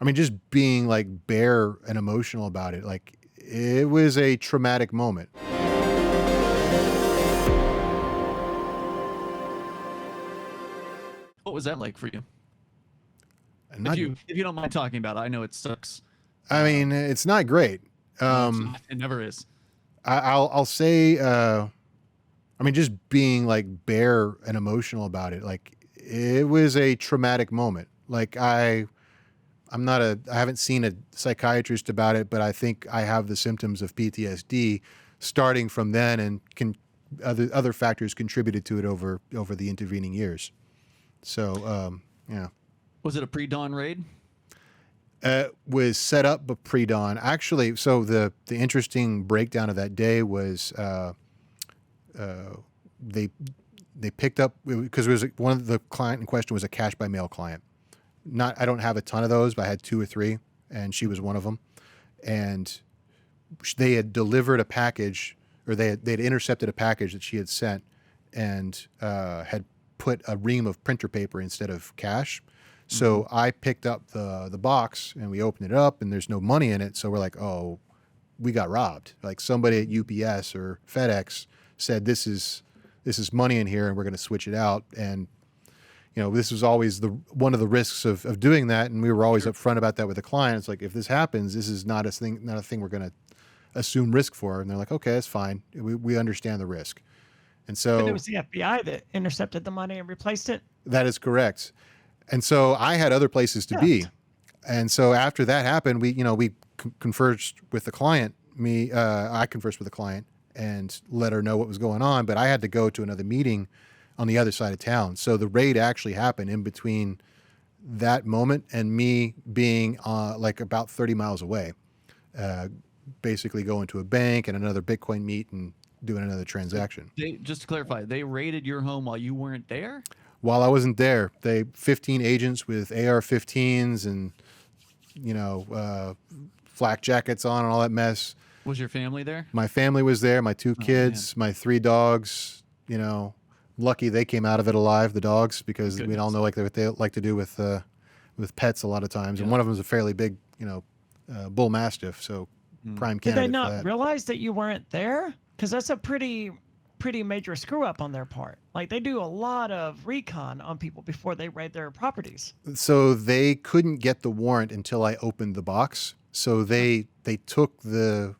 I mean, just being like bare and emotional about it. Like it was a traumatic moment. What was that like for you? And not, If you don't mind talking about it, I know it sucks. I mean, it's not great. No, it's not. It never is. I'll say, I mean, just being like bare and emotional about it. Like it was a traumatic moment. Like I haven't seen a psychiatrist about it, but I think I have the symptoms of PTSD starting from then, and other factors contributed to it over the intervening years. So, yeah. Was it a pre-dawn raid? Was set up but pre-dawn. Actually, so the interesting breakdown of that day was they picked up, because it was one of the client in question was a cash by mail client. I don't have a ton of those, but I had 2 or 3, and she was one of them. And they had delivered a package, or they had intercepted a package that she had sent, and had put a ream of printer paper instead of cash. So I picked up the box, and we opened it up, and there's no money in it. So we're like, oh, we got robbed. Like somebody at UPS or FedEx said, this is money in here, and we're going to switch it out. And this was always one of the risks of doing that, and we were always upfront about that with the client. It's like, if this happens, this is not a thing we're going to assume risk for. And they're like, okay, that's fine. We understand the risk. And so, but it was the FBI that intercepted the money and replaced it. That is correct. And so I had other places to be. And so after that happened, we conversed with the client. I conversed with the client and let her know what was going on, but I had to go to another meeting on the other side of town. So the raid actually happened in between that moment and me being like about 30 miles away, basically going to a bank and another Bitcoin meet and doing another transaction. Just to clarify, they raided your home while you weren't there? While I wasn't there. 15 agents with AR-15s and, flak jackets on and all that mess. Was your family there? My family was there, my 2 kids, my 3 dogs, lucky they came out of it alive, the dogs, because we all know what they like to do with pets a lot of times. And one of them is a fairly big, bull mastiff, so prime candidate. Did they not realize that you weren't there? Because that's a pretty major screw up on their part. Like, they do a lot of recon on people before they raid their properties. So they couldn't get the warrant until I opened the box. So they took the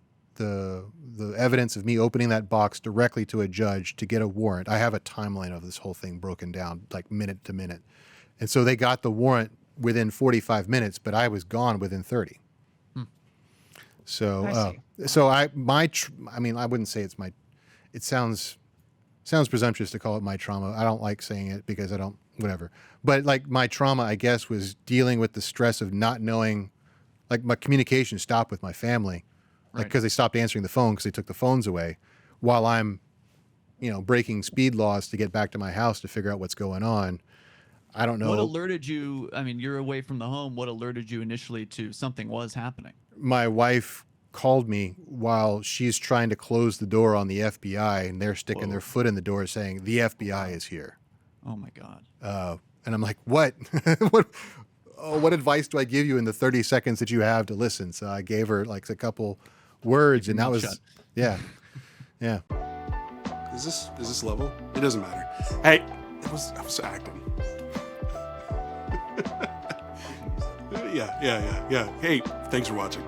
evidence of me opening that box directly to a judge to get a warrant. I have a timeline of this whole thing broken down, like minute to minute. And so they got the warrant within 45 minutes, but I was gone within 30. So, I wouldn't say it's it sounds presumptuous to call it my trauma. I don't like saying it because I don't, whatever. But like my trauma, I guess, was dealing with the stress of not knowing, like my communication stopped with my family. Like, because they stopped answering the phone because they took the phones away while I'm, breaking speed laws to get back to my house to figure out what's going on. I don't know. What alerted you? I mean, you're away from the home. What alerted you initially to something was happening? My wife called me while she's trying to close the door on the FBI, and they're sticking their foot in the door saying, the FBI is here. Oh, my God. And I'm like, what? What advice do I give you in the 30 seconds that you have to listen? So I gave her like a couple words, and that was, yeah. Is this level? It doesn't matter. Hey, I was acting. Yeah. Hey, thanks for watching.